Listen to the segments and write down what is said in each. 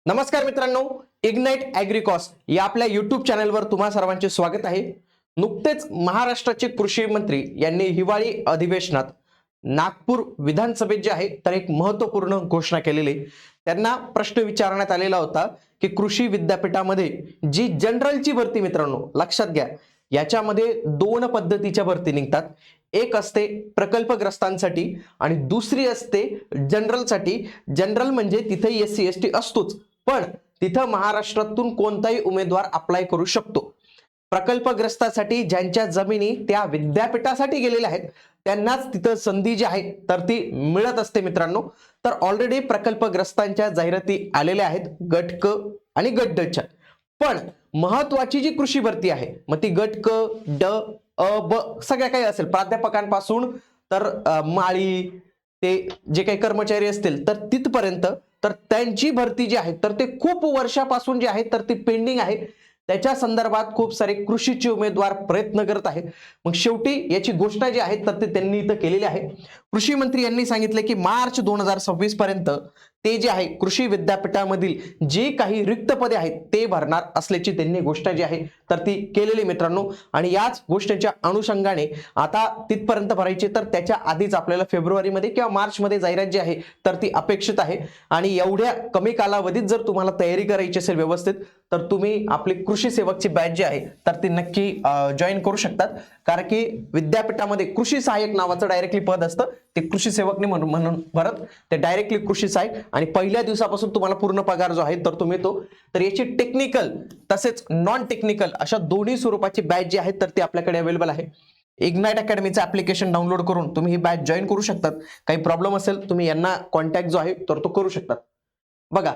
नमस्कार मित्रांनो, इग्नाइट ॲग्रिकॉस या आपल्या युट्यूब चॅनलवर तुम्हा सर्वांचे स्वागत आहे. नुकतेच महाराष्ट्राचे कृषी मंत्री यांनी हिवाळी अधिवेशनात नागपूर विधानसभेत जे आहे तर एक महत्त्वपूर्ण घोषणा केलेली. त्यांना प्रश्न विचारण्यात आलेला होता की कृषी विद्यापीठामध्ये जी जनरलची भरती, मित्रांनो लक्षात घ्या, याच्यामध्ये दोन पद्धतीच्या भरती निघतात. एक असते प्रकल्पग्रस्तांसाठी आणि दुसरी असते जनरलसाठी. जनरल म्हणजे तिथे SC ST असतोच, पण तिथं महाराष्ट्रातून कोणताही उमेदवार अप्लाय करू शकतो. प्रकल्पग्रस्तासाठी ज्यांच्या जमिनी त्या विद्यापीठासाठी गेलेल्या आहेत त्यांनाच तिथं संधी जी आहे तर ती मिळत असते मित्रांनो. तर ऑलरेडी प्रकल्पग्रस्तांच्या जाहिराती आलेल्या आहेत, गट क आणि गट ड च्या. पण महत्वाची जी कृषी भरती आहे, मग ती गट क, ड, अ, ब सगळ्या काही असेल, प्राध्यापकांपासून तर माळी ते जे काही कर्मचारी असतील तर तिथपर्यंत, तर त्यांची भरती जी आहे तर ते खूप वर्षापासून जी आहे तर ती पेंडिंग आहे. त्याच्या संदर्भात खूप सारे कृषीचे उमेदवार प्रयत्न करत आहेत. मग शेवटी याची घोषणा जी आहे तर ते त्यांनी इथं केलेली आहे. कृषी मंत्री यांनी सांगितले की मार्च 2026 पर्यंत ते जे आहे कृषी विद्यापीठामधील जे काही रिक्त पदे आहेत ते भरणार असल्याची त्यांनी घोषणा जी आहे तर ती केलेली मित्रांनो. आणि याच गोष्टीच्या अनुषंगाने आता तिथपर्यंत भरायची, तर त्याच्या आधीच आपल्याला फेब्रुवारीमध्ये किंवा मार्चमध्ये जाहिरात जी आहे तर ती अपेक्षित आहे. आणि एवढ्या कमी कालावधीत जर तुम्हाला तयारी करायची असेल व्यवस्थित, तर तुम्ही आपली कृषी सेवकची बॅच जी आहे तर ती नक्की जॉईन करू शकतात. कारण की विद्यापीठामध्ये कृषी सहाय्यक नावाचं डायरेक्टली पद असतं, ते कृषी सेवकने म्हणून भरत ते डायरेक्टली कृषी सहाय्यक, आणि पहिल्या दिवसापासून तुम्हाला पूर्ण पगार जो आहे तर तो मिळतो. तर याची टेक्निकल तसेच नॉन टेक्निकल अशा दोन्ही स्वरूपाची बॅच जी आहे तर ती आपल्याकडे अवेलेबल आहे. इग्नाइट अकॅडमीचं ऍप्लिकेशन डाउनलोड करून तुम्ही ही बॅच जॉईन करू शकतात. काही प्रॉब्लेम असेल तुम्ही यांना कॉन्टॅक्ट जो आहे तर तो करू शकतात. बघा,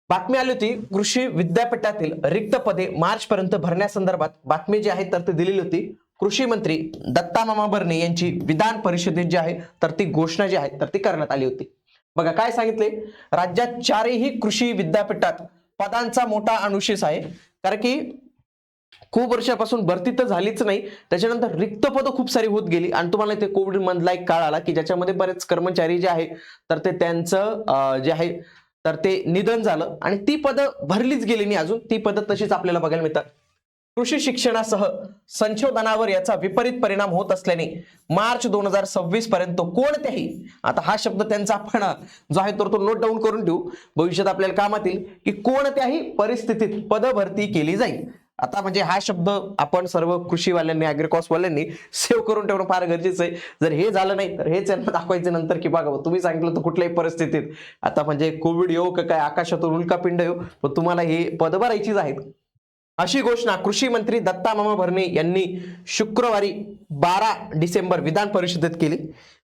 बातमी आली होती कृषी विद्यापीठातील रिक्त पदे मार्च पर्यंत भरण्यासंदर्भात बातमी जी आहे तर ती दिलेली होती. कृषी मंत्री दत्ता मामा भरणे यांची विधान परिषदेत जी आहे तर ती घोषणा जी आहे तर ती करण्यात आली होती. बघा काय सांगितले, राज्यात चारही कृषी विद्यापीठात पदांचा मोठा अनुशेष आहे. कारण की खूप वर्षापासून भरती तर झालीच नाही, त्याच्यानंतर रिक्त पदं खूप सारी होत गेली. आणि तुम्हाला ते कोविड मधला एक काळ आला की ज्याच्यामध्ये बरेच कर्मचारी जे आहे तर ते त्यांचं जे आहे तर ते निधन झालं आणि ती पदं भरलीच गेली नाही, अजून ती पदं तशीच आपल्याला बघायला मिळतात. कृषी शिक्षणासह संशोधनावर याचा विपरीत परिणाम होत असल्याने मार्च 2026 पर्यंत कोणत्याही, आता हा शब्द त्यांचा आपण जो आहे तो नोट डाऊन करून ठेवू, भविष्यात आपल्याला कामात येईल, की कोणत्याही परिस्थितीत पदभरती केली जाईल. आता म्हणजे हा शब्द आपण सर्व कृषीवाल्यांनी, ॲग्रिकॉसवाल्यांनी सेव्ह करून ठेवणं फार गरजेचं आहे. जर हे झालं नाही तर हेच यांना दाखवायचं नंतर की बघा तुम्ही सांगितलं तर कुठल्याही परिस्थितीत, आता म्हणजे कोविड येऊ का काय, आकाशातून उल्कापिंड येऊ, पण तुम्हाला हे पद भरायचीच आहेत, अशी घोषणा कृषी मंत्री दत्ता मामा भरणे यांनी शुक्रवारी 12 डिसेंबर विधान परिषदेत केली.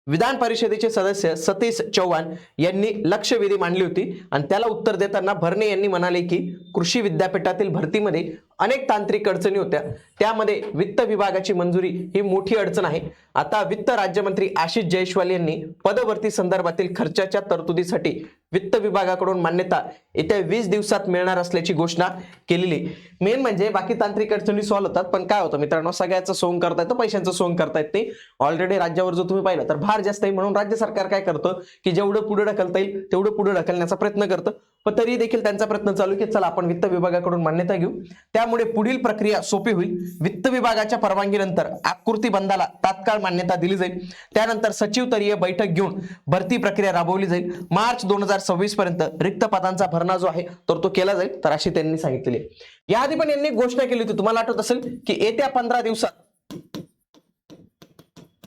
विधान परिषदेचे सदस्य सतीश चव्हाण यांनी लक्षवेधी मांडली होती आणि त्याला उत्तर देताना भरणे यांनी म्हणाले की कृषी विद्यापीठातील भरतीमध्ये अनेक तांत्रिक अडचणी होत्या, त्यामध्ये वित्त विभागाची मंजुरी ही मोठी अडचण आहे. आता वित्त राज्यमंत्री आशिष जयस्वाल यांनी पदभरती संदर्भातील खर्चाच्या तरतुदीसाठी वित्त विभागाकडून मान्यता येत्या 20 दिवसात मिळणार असल्याची घोषणा केलेली. मेन म्हणजे बाकी तांत्रिक अडचणी सॉल्व्ह होतात, पण काय होतं मित्रांनो, सगळ्याचं सोंग करता येतं, पैशांचं सोंग करता येत नाही. ऑलरेडी राज्यावर जर तुम्ही पाहिलं तर भार जास्त आहे, म्हणून राज्य सरकार काय करतं की जेवढं पुढे ढकलता येईल तेवढं पुढे ढकलण्याचा प्रयत्न करतं. पण तरी देखील त्यांचा प्रयत्न चालू की चला आपण वित्त विभागाकडून मान्यता घेऊ, त्यामुळे पुढील प्रक्रिया सोपी होईल. वित्त विभागाच्या परवानगीनंतर आकृती बंधाला तात्काळ मान्यता दिली जाईल. त्यानंतर सचिवस्तरीय बैठक घेऊन भरती प्रक्रिया राबवली जाईल. मार्च 2026 पर्यंत रिक्त पदांचा भरणा जो आहे तर तो केला जाईल, तर अशी त्यांनी सांगितलेली आहे. याआधी पण यांनी घोषणा केली होती, तुम्हाला आठवत असेल की येत्या 15 दिवसात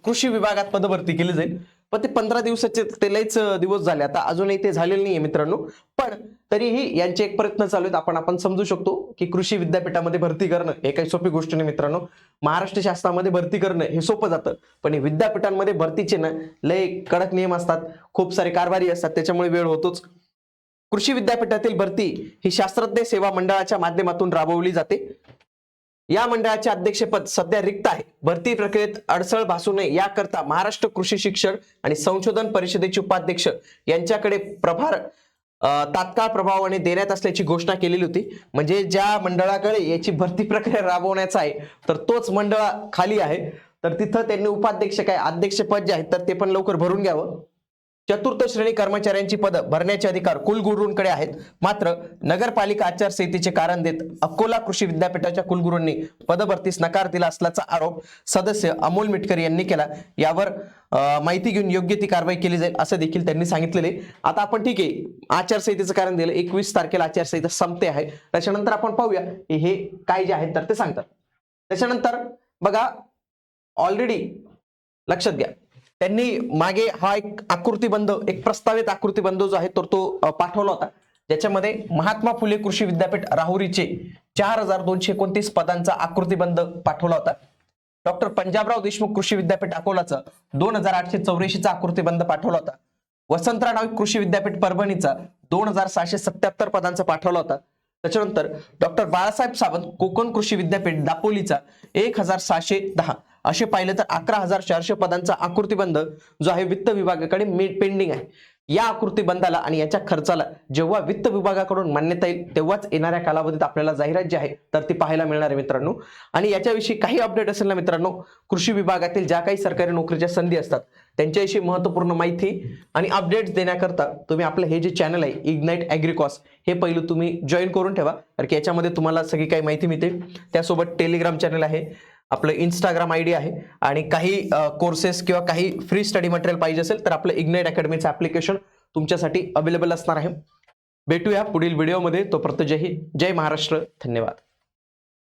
कृषी विभागात पदभरती केली जाईल. पण ते 15 दिवसाचे ते लयच दिवस झाले, आता अजूनही ते झालेले नाहीये मित्रांनो. पण तरीही यांचे एक प्रयत्न चालू आहेत. आपण समजू शकतो की कृषी विद्यापीठामध्ये भरती करणं हे काही सोपी गोष्ट नाही मित्रांनो. महाराष्ट्र शासनामध्ये भरती करणं हे सोपं जातं, पण हे विद्यापीठांमध्ये भरतीचे ना लय कडक नियम असतात, खूप सारे कारभारी असतात, त्याच्यामुळे वेळ होतोच. कृषी विद्यापीठातील भरती ही शास्त्रज्ञ सेवा मंडळाच्या माध्यमातून राबवली जाते. या मंडळाचे अध्यक्षपद सध्या रिक्त आहे. भरती प्रक्रियेत अडसर भासू नये याकरता महाराष्ट्र कृषी शिक्षण आणि संशोधन परिषदेचे उपाध्यक्ष यांच्याकडे प्रभार तात्काळ प्रभावाने देण्यात असल्याची घोषणा केलेली होती. म्हणजे ज्या मंडळाकडे याची भरती प्रक्रिया राबवण्याचा आहे तर तोच मंडळ खाली आहे, तर तिथं त्यांनी उपाध्यक्ष काय अध्यक्षपद जे आहे तर ते पण लवकर भरून घ्यावं. चतुर्थ श्रेणी कर्मचाऱ्यांची पदं भरण्याचे अधिकार कुलगुरूंकडे आहेत. मात्र नगरपालिका आचारसंहितेचे कारण देत अकोला कृषी विद्यापीठाच्या कुलगुरूंनी पदभरतीस नकार दिला असल्याचा आरोप सदस्य अमोल मिटकर यांनी केला. यावर माहिती घेऊन योग्य ती कारवाई केली जाईल असं देखील त्यांनी सांगितलेले. आता आपण ठीक आहे, आचारसंहितेचं कारण दिलं, 21 तारखेला आचारसंहिता संपते आहे. त्याच्यानंतर आपण पाहूया हे काय जे आहेत तर ते सांगतात. त्याच्यानंतर बघा, ऑलरेडी लक्षात घ्या, त्यांनी मागे हा एक आकृतीबंध, एक प्रस्तावित आकृतीबंध जो आहे तर तो पाठवला होता, ज्याच्यामध्ये महात्मा फुले कृषी विद्यापीठ राहुरीचे 4229 पदांचा आकृतीबंध पाठवला होता. डॉक्टर पंजाबराव देशमुख कृषी विद्यापीठ अकोलाचा 2884चा आकृतीबंध पाठवला होता. वसंतराव नाईक कृषी विद्यापीठ परभणीचा 2677 पदांचा पाठवला होता. त्याच्यानंतर डॉक्टर बाळासाहेब सावंत कोकण कृषी विद्यापीठ दापोलीचा 1610 असे पाहिले तर 11400 पदांचा आकृतीबंध जो आहे वित्त विभागाकडे पेंडिंग आहे. या आकृतीबंधाला आणि याच्या खर्चाला जेव्हा वित्त विभागाकडून मान्यता येईल तेव्हाच येणाऱ्या कालावधीत आपल्याला जाहिरात जी आहे तर ती पाहायला मिळणार आहे मित्रांनो. आणि याच्याविषयी काही अपडेट असेल ना मित्रांनो, कृषी विभागातील ज्या काही सरकारी नोकरीच्या संधी असतात त्यांच्याविषयी महत्त्वपूर्ण माहिती आणि अपडेट्स देण्याकरता तुम्ही आपलं हे जे चॅनल आहे इग्नाइट ॲग्रिकॉस हे पहिलं तुम्ही जॉईन करून ठेवा, कारण की याच्यामध्ये तुम्हाला सगळी काही माहिती मिळते. त्यासोबत टेलिग्राम चॅनल आहे, आपलं इंस्टाग्राम आयडी आहे, आणि काही कोर्सेस किंवा काही फ्री स्टडी मटेरियल पाहिजे असेल तर आपलं इग्नाइट अकॅडमीचं ॲप्लिकेशन तुमच्यासाठी अवेलेबल असणार आहे. भेटूया पुढील व्हिडिओमध्ये. तोपर्यंत जय हिंद, जय महाराष्ट्र, धन्यवाद.